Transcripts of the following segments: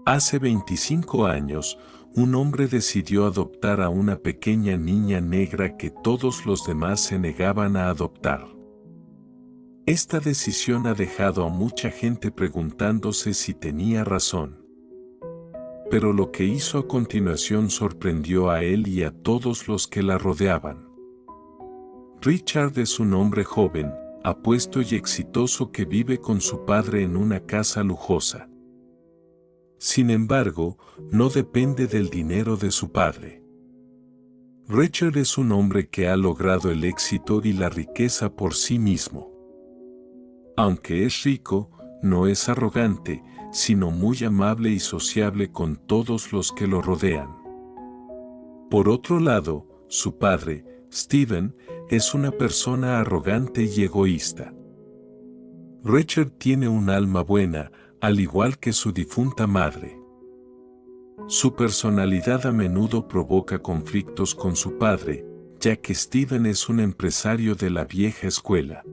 Hace 25 años, un hombre decidió adoptar a una pequeña niña negra que todos los demás se negaban a adoptar. Esta decisión ha dejado a mucha gente preguntándose si tenía razón. Pero lo que hizo a continuación sorprendió a él y a todos los que la rodeaban. Richard es un hombre joven, apuesto y exitoso que vive con su padre en una casa lujosa. Sin embargo, no depende del dinero de su padre. Richard es un hombre que ha logrado el éxito y la riqueza por sí mismo. Aunque es rico, no es arrogante, sino muy amable y sociable con todos los que lo rodean. Por otro lado, su padre, Steven, es una persona arrogante y egoísta. Richard tiene un alma buena, al igual que su difunta madre. Su personalidad a menudo provoca conflictos con su padre, ya que Steven es un empresario de la vieja escuela.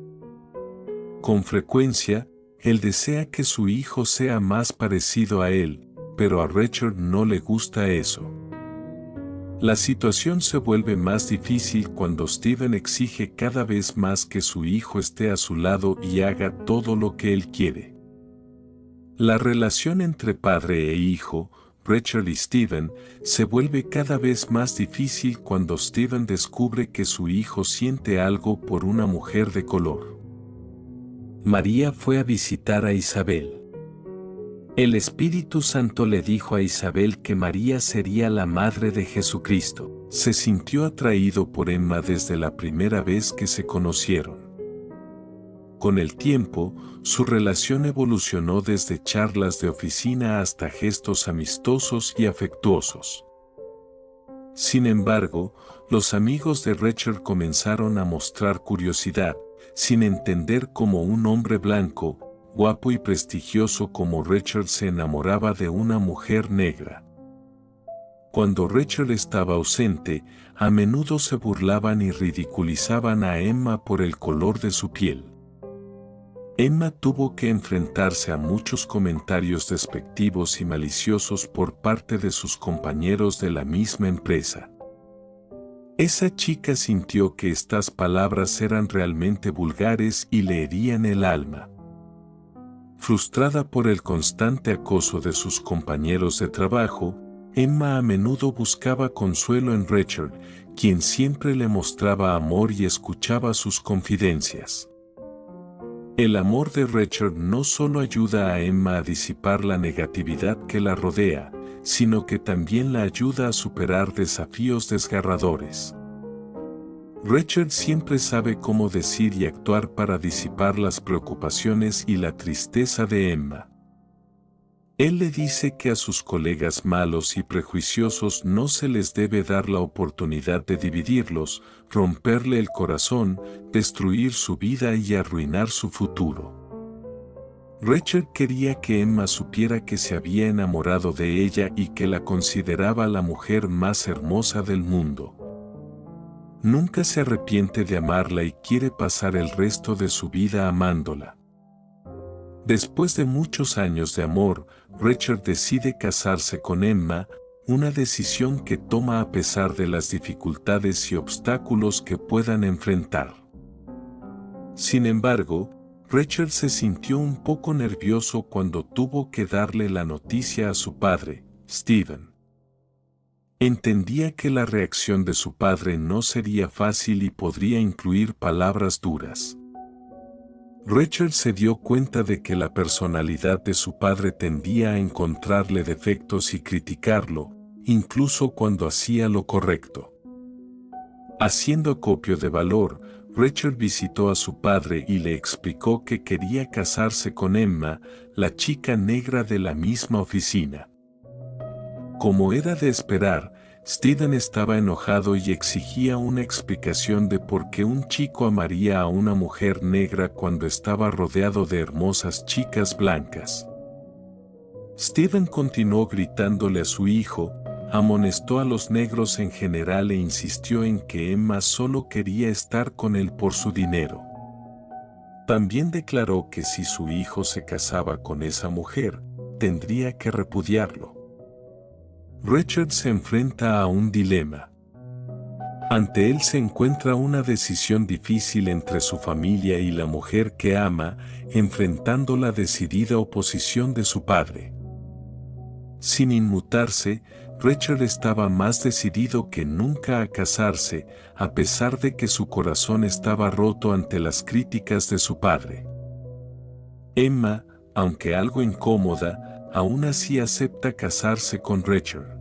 Con frecuencia, él desea que su hijo sea más parecido a él, pero a Richard no le gusta eso. La situación se vuelve más difícil cuando Steven exige cada vez más que su hijo esté a su lado y haga todo lo que él quiere. La relación entre padre e hijo, Richard y Steven, se vuelve cada vez más difícil cuando Steven descubre que su hijo siente algo por una mujer de color. María fue a visitar a Isabel. El Espíritu Santo le dijo a Isabel que María sería la madre de Jesucristo. Se sintió atraído por Emma desde la primera vez que se conocieron. Con el tiempo, su relación evolucionó desde charlas de oficina hasta gestos amistosos y afectuosos. Sin embargo, los amigos de Richard comenzaron a mostrar curiosidad, sin entender cómo un hombre blanco, guapo y prestigioso como Richard se enamoraba de una mujer negra. Cuando Richard estaba ausente, a menudo se burlaban y ridiculizaban a Emma por el color de su piel. Emma tuvo que enfrentarse a muchos comentarios despectivos y maliciosos por parte de sus compañeros de la misma empresa. Esa chica sintió que estas palabras eran realmente vulgares y le herían el alma. Frustrada por el constante acoso de sus compañeros de trabajo, Emma a menudo buscaba consuelo en Richard, quien siempre le mostraba amor y escuchaba sus confidencias. El amor de Richard no solo ayuda a Emma a disipar la negatividad que la rodea, sino que también la ayuda a superar desafíos desgarradores. Richard siempre sabe cómo decir y actuar para disipar las preocupaciones y la tristeza de Emma. Él le dice que a sus colegas malos y prejuiciosos no se les debe dar la oportunidad de dividirlos, romperle el corazón, destruir su vida y arruinar su futuro. Richard quería que Emma supiera que se había enamorado de ella y que la consideraba la mujer más hermosa del mundo. Nunca se arrepiente de amarla y quiere pasar el resto de su vida amándola. Después de muchos años de amor, Richard decide casarse con Emma, una decisión que toma a pesar de las dificultades y obstáculos que puedan enfrentar. Sin embargo, Richard se sintió un poco nervioso cuando tuvo que darle la noticia a su padre, Steven. Entendía que la reacción de su padre no sería fácil y podría incluir palabras duras. Richard se dio cuenta de que la personalidad de su padre tendía a encontrarle defectos y criticarlo, incluso cuando hacía lo correcto. Haciendo acopio de valor, Richard visitó a su padre y le explicó que quería casarse con Emma, la chica negra de la misma oficina. Como era de esperar, Steven estaba enojado y exigía una explicación de por qué un chico amaría a una mujer negra cuando estaba rodeado de hermosas chicas blancas. Steven continuó gritándole a su hijo, amonestó a los negros en general e insistió en que Emma solo quería estar con él por su dinero. También declaró que si su hijo se casaba con esa mujer, tendría que repudiarlo. Richard se enfrenta a un dilema. Ante él se encuentra una decisión difícil entre su familia y la mujer que ama, enfrentando la decidida oposición de su padre. Sin inmutarse, Richard estaba más decidido que nunca a casarse, a pesar de que su corazón estaba roto ante las críticas de su padre. Emma, aunque algo incómoda, aún así acepta casarse con Richard.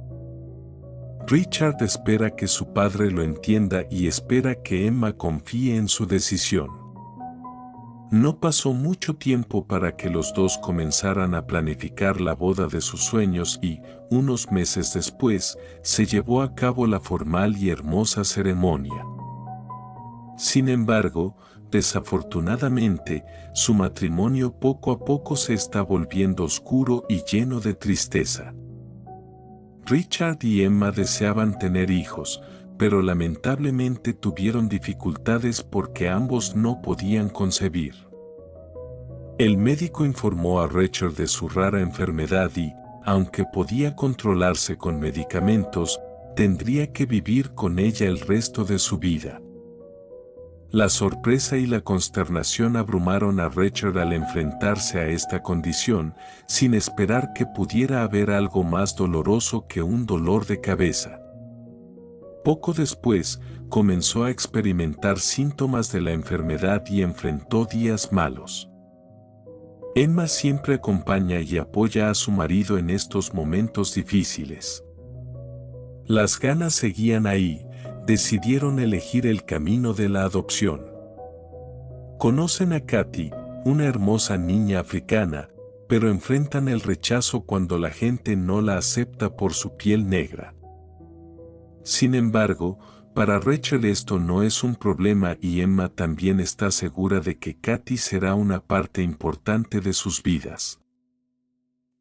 Richard espera que su padre lo entienda y espera que Emma confíe en su decisión. No pasó mucho tiempo para que los dos comenzaran a planificar la boda de sus sueños y, unos meses después, se llevó a cabo la formal y hermosa ceremonia. Sin embargo, desafortunadamente, su matrimonio poco a poco se está volviendo oscuro y lleno de tristeza. Richard y Emma deseaban tener hijos, pero lamentablemente tuvieron dificultades porque ambos no podían concebir. El médico informó a Richard de su rara enfermedad y, aunque podía controlarse con medicamentos, tendría que vivir con ella el resto de su vida. La sorpresa y la consternación abrumaron a Richard al enfrentarse a esta condición, sin esperar que pudiera haber algo más doloroso que un dolor de cabeza. Poco después, comenzó a experimentar síntomas de la enfermedad y enfrentó días malos. Emma siempre acompaña y apoya a su marido en estos momentos difíciles. Las ganas seguían ahí. Decidieron elegir el camino de la adopción. Conocen a Katy, una hermosa niña africana, pero enfrentan el rechazo cuando la gente no la acepta por su piel negra. Sin embargo, para Rachel esto no es un problema y Emma también está segura de que Katy será una parte importante de sus vidas.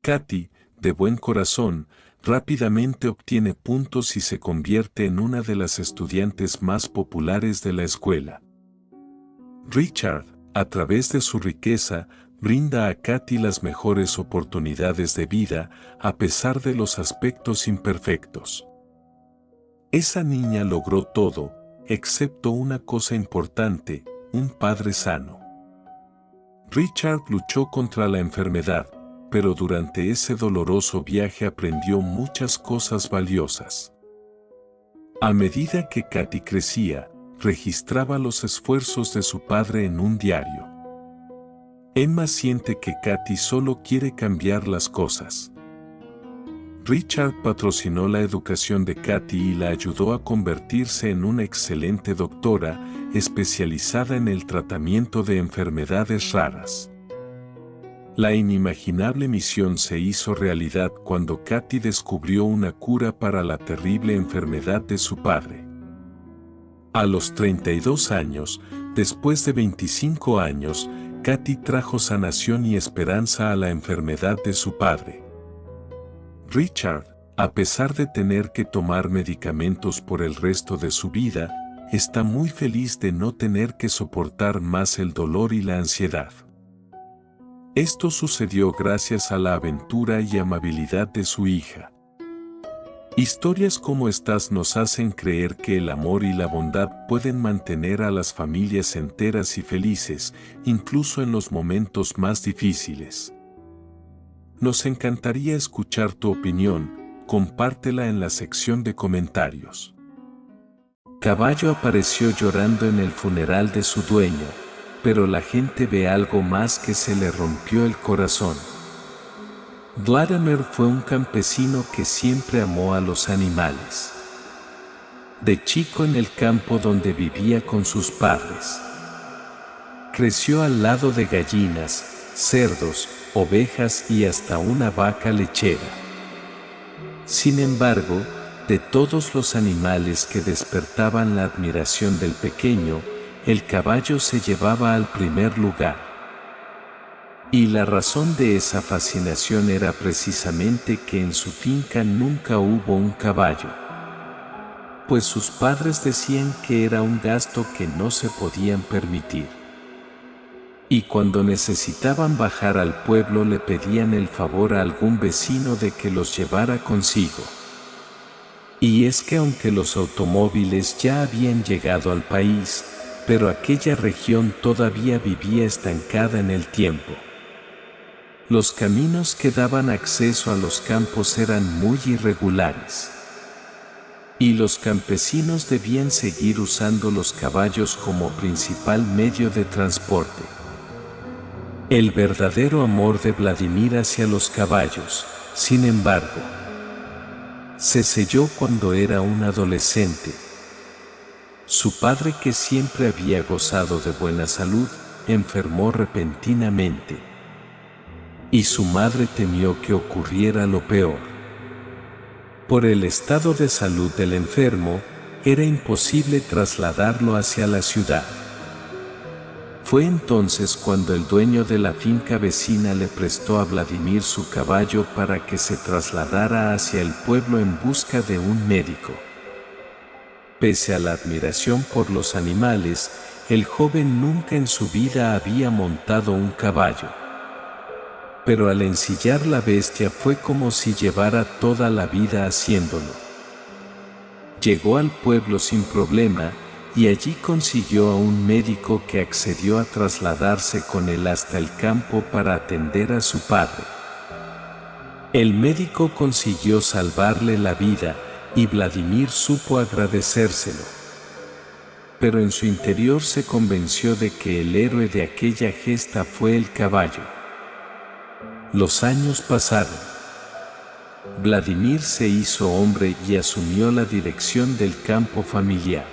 Katy, de buen corazón, rápidamente obtiene puntos y se convierte en una de las estudiantes más populares de la escuela. Richard, a través de su riqueza, brinda a Katy las mejores oportunidades de vida, a pesar de los aspectos imperfectos. Esa niña logró todo, excepto una cosa importante, un padre sano. Richard luchó contra la enfermedad, pero durante ese doloroso viaje aprendió muchas cosas valiosas. A medida que Katy crecía, registraba los esfuerzos de su padre en un diario. Emma siente que Katy solo quiere cambiar las cosas. Richard patrocinó la educación de Katy y la ayudó a convertirse en una excelente doctora, especializada en el tratamiento de enfermedades raras. La inimaginable misión se hizo realidad cuando Katy descubrió una cura para la terrible enfermedad de su padre. A los 32 años, después de 25 años, Katy trajo sanación y esperanza a la enfermedad de su padre. Richard, a pesar de tener que tomar medicamentos por el resto de su vida, está muy feliz de no tener que soportar más el dolor y la ansiedad. Esto sucedió gracias a la aventura y amabilidad de su hija. Historias como estas nos hacen creer que el amor y la bondad pueden mantener a las familias enteras y felices, incluso en los momentos más difíciles. Nos encantaría escuchar tu opinión, compártela en la sección de comentarios. Caballo apareció llorando en el funeral de su dueño, pero la gente ve algo más que se le rompió el corazón. Vladimir fue un campesino que siempre amó a los animales. De chico en el campo donde vivía con sus padres. Creció al lado de gallinas, cerdos, ovejas y hasta una vaca lechera. Sin embargo, de todos los animales que despertaban la admiración del pequeño, el caballo se llevaba al primer lugar. Y la razón de esa fascinación era precisamente que en su finca nunca hubo un caballo. Pues sus padres decían que era un gasto que no se podían permitir. Y cuando necesitaban bajar al pueblo le pedían el favor a algún vecino de que los llevara consigo. Y es que aunque los automóviles ya habían llegado al país, pero aquella región todavía vivía estancada en el tiempo. Los caminos que daban acceso a los campos eran muy irregulares. Y los campesinos debían seguir usando los caballos como principal medio de transporte. El verdadero amor de Vladimir hacia los caballos, sin embargo, se selló cuando era un adolescente. Su padre, que siempre había gozado de buena salud, enfermó repentinamente. Y su madre temió que ocurriera lo peor. Por el estado de salud del enfermo, era imposible trasladarlo hacia la ciudad. Fue entonces cuando el dueño de la finca vecina le prestó a Vladimir su caballo para que se trasladara hacia el pueblo en busca de un médico. Pese a la admiración por los animales, el joven nunca en su vida había montado un caballo. Pero al ensillar la bestia fue como si llevara toda la vida haciéndolo. Llegó al pueblo sin problema, y allí consiguió a un médico que accedió a trasladarse con él hasta el campo para atender a su padre. El médico consiguió salvarle la vida, y Vladimir supo agradecérselo. Pero en su interior se convenció de que el héroe de aquella gesta fue el caballo. Los años pasaron. Vladimir se hizo hombre y asumió la dirección del campo familiar.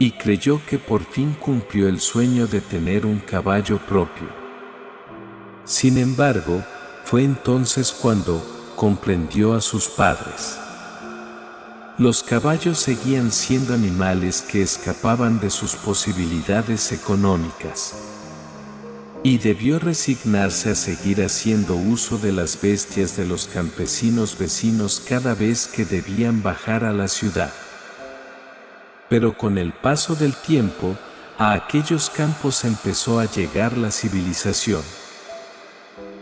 Y creyó que por fin cumplió el sueño de tener un caballo propio. Sin embargo, fue entonces cuando comprendió a sus padres. Los caballos seguían siendo animales que escapaban de sus posibilidades económicas. Y debió resignarse a seguir haciendo uso de las bestias de los campesinos vecinos cada vez que debían bajar a la ciudad. Pero con el paso del tiempo, a aquellos campos empezó a llegar la civilización.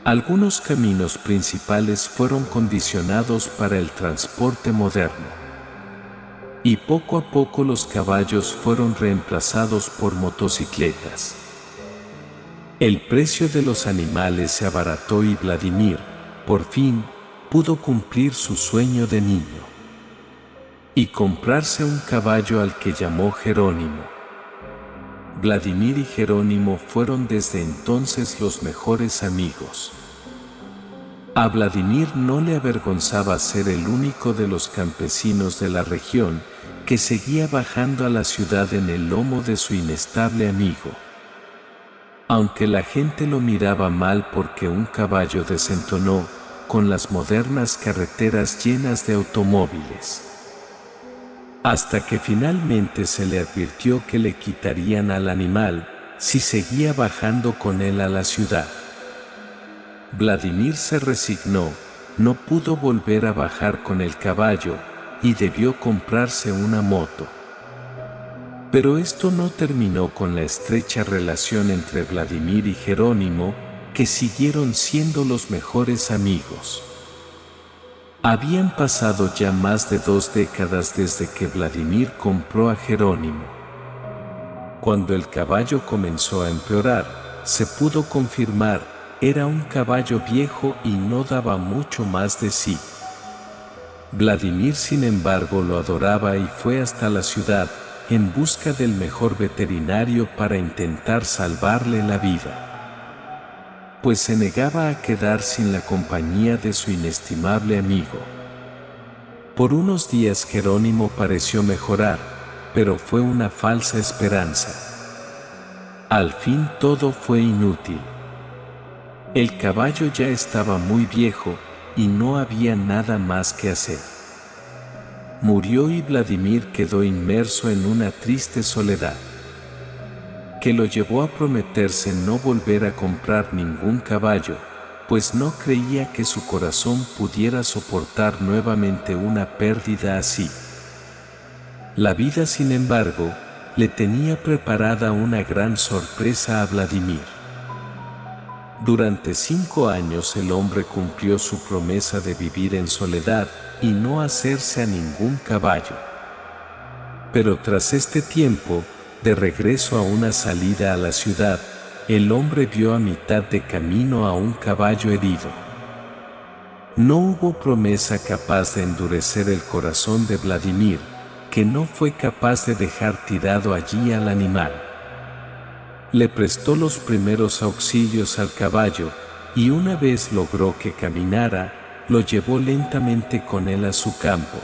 Algunos caminos principales fueron condicionados para el transporte moderno. Y poco a poco los caballos fueron reemplazados por motocicletas. El precio de los animales se abarató y Vladimir, por fin, pudo cumplir su sueño de niño y comprarse un caballo al que llamó Jerónimo. Vladimir y Jerónimo fueron desde entonces los mejores amigos. A Vladimir no le avergonzaba ser el único de los campesinos de la región que seguía bajando a la ciudad en el lomo de su inestable amigo. Aunque la gente lo miraba mal porque un caballo desentonó con las modernas carreteras llenas de automóviles. Hasta que finalmente se le advirtió que le quitarían al animal si seguía bajando con él a la ciudad. Vladimir se resignó, no pudo volver a bajar con el caballo y debió comprarse una moto. Pero esto no terminó con la estrecha relación entre Vladimir y Jerónimo, que siguieron siendo los mejores amigos. Habían pasado ya más de 2 décadas desde que Vladimir compró a Jerónimo. Cuando el caballo comenzó a empeorar, se pudo confirmar, era un caballo viejo y no daba mucho más de sí. Vladimir, sin embargo, lo adoraba y fue hasta la ciudad, en busca del mejor veterinario para intentar salvarle la vida. Pues se negaba a quedar sin la compañía de su inestimable amigo. Por unos días Jerónimo pareció mejorar, pero fue una falsa esperanza. Al fin todo fue inútil. El caballo ya estaba muy viejo y no había nada más que hacer. Murió y Vladimir quedó inmerso en una triste soledad, que lo llevó a prometerse no volver a comprar ningún caballo, pues no creía que su corazón pudiera soportar nuevamente una pérdida así. La vida, sin embargo, le tenía preparada una gran sorpresa a Vladimir. Durante 5 años el hombre cumplió su promesa de vivir en soledad y no hacerse a ningún caballo. Pero tras este tiempo, de regreso a una salida a la ciudad, el hombre vio a mitad de camino a un caballo herido. No hubo promesa capaz de endurecer el corazón de Vladimir, que no fue capaz de dejar tirado allí al animal. Le prestó los primeros auxilios al caballo, y una vez logró que caminara, lo llevó lentamente con él a su campo.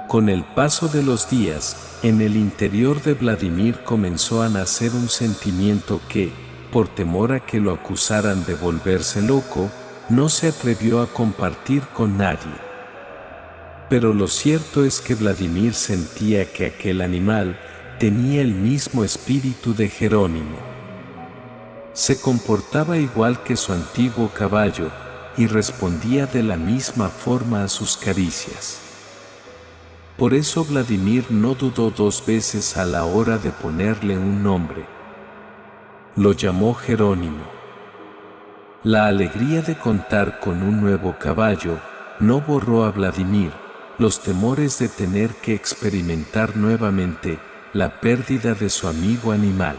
Con el paso de los días, en el interior de Vladimir comenzó a nacer un sentimiento que, por temor a que lo acusaran de volverse loco, no se atrevió a compartir con nadie. Pero lo cierto es que Vladimir sentía que aquel animal tenía el mismo espíritu de Jerónimo. Se comportaba igual que su antiguo caballo y respondía de la misma forma a sus caricias. Por eso Vladimir no dudó 2 veces a la hora de ponerle un nombre. Lo llamó Jerónimo. La alegría de contar con un nuevo caballo no borró a Vladimir los temores de tener que experimentar nuevamente la pérdida de su amigo animal.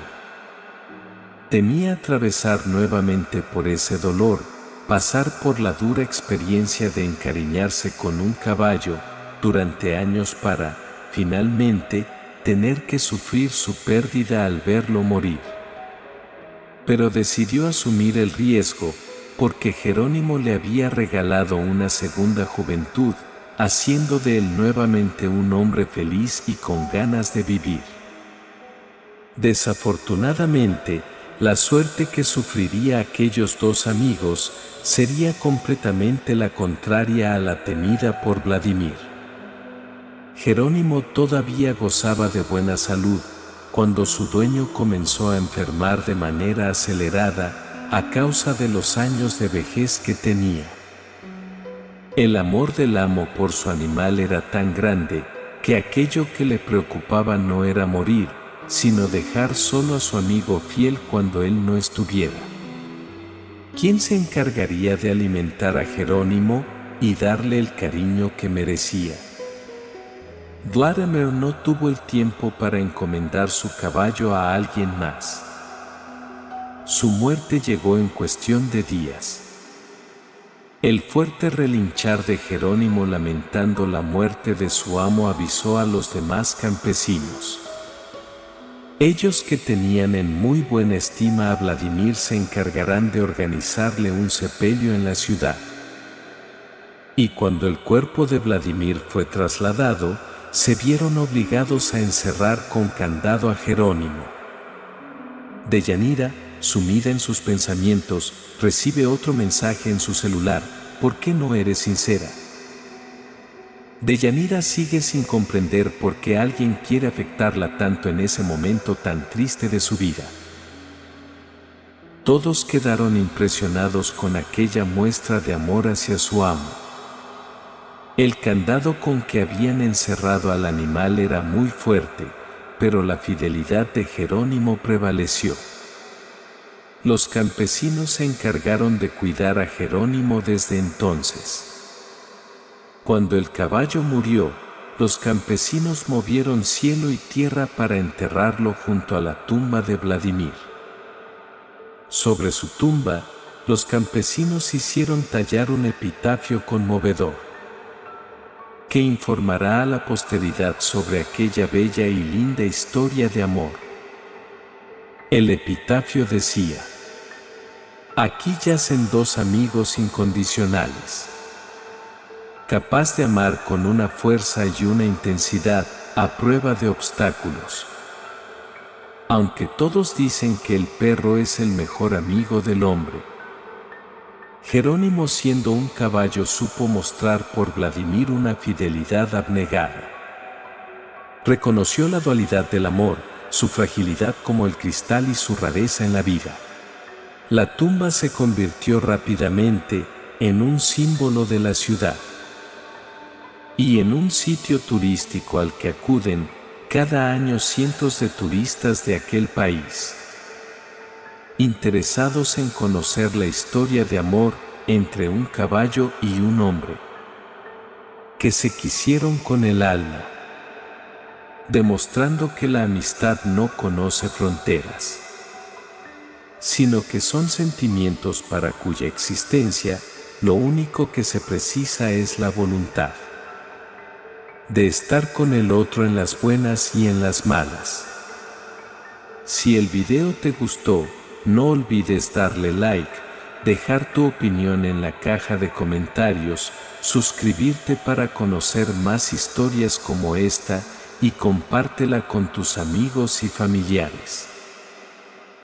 Temía atravesar nuevamente por ese dolor, pasar por la dura experiencia de encariñarse con un caballo durante años para, finalmente, tener que sufrir su pérdida al verlo morir. Pero decidió asumir el riesgo, porque Jerónimo le había regalado una segunda juventud, haciendo de él nuevamente un hombre feliz y con ganas de vivir. Desafortunadamente, la suerte que sufriría aquellos 2 amigos sería completamente la contraria a la temida por Vladimir. Jerónimo todavía gozaba de buena salud, cuando su dueño comenzó a enfermar de manera acelerada a causa de los años de vejez que tenía. El amor del amo por su animal era tan grande, que aquello que le preocupaba no era morir, sino dejar solo a su amigo fiel cuando él no estuviera. ¿Quién se encargaría de alimentar a Jerónimo y darle el cariño que merecía? Vladimir no tuvo el tiempo para encomendar su caballo a alguien más. Su muerte llegó en cuestión de días. El fuerte relinchar de Jerónimo lamentando la muerte de su amo avisó a los demás campesinos. Ellos, que tenían en muy buena estima a Vladimir, se encargarán de organizarle un sepelio en la ciudad. Y cuando el cuerpo de Vladimir fue trasladado, se vieron obligados a encerrar con candado a Jerónimo. Deyanira, sumida en sus pensamientos, recibe otro mensaje en su celular: ¿por qué no eres sincera? Deyanira sigue sin comprender por qué alguien quiere afectarla tanto en ese momento tan triste de su vida. Todos quedaron impresionados con aquella muestra de amor hacia su amo. El candado con que habían encerrado al animal era muy fuerte, pero la fidelidad de Jerónimo prevaleció. Los campesinos se encargaron de cuidar a Jerónimo desde entonces. Cuando el caballo murió, los campesinos movieron cielo y tierra para enterrarlo junto a la tumba de Vladimir. Sobre su tumba, los campesinos hicieron tallar un epitafio conmovedor, que informará a la posteridad sobre aquella bella y linda historia de amor. El epitafio decía: aquí yacen 2 amigos incondicionales, capaz de amar con una fuerza y una intensidad a prueba de obstáculos. Aunque todos dicen que el perro es el mejor amigo del hombre, Jerónimo, siendo un caballo, supo mostrar por Vladimir una fidelidad abnegada. Reconoció la dualidad del amor, su fragilidad como el cristal y su rareza en la vida. La tumba se convirtió rápidamente en un símbolo de la ciudad y en un sitio turístico al que acuden cada año cientos de turistas de aquel país, interesados en conocer la historia de amor entre un caballo y un hombre, que se quisieron con el alma, demostrando que la amistad no conoce fronteras, sino que son sentimientos para cuya existencia lo único que se precisa es la voluntad de estar con el otro en las buenas y en las malas. Si el video te gustó, no olvides darle like, dejar tu opinión en la caja de comentarios, suscribirte para conocer más historias como esta y compártela con tus amigos y familiares.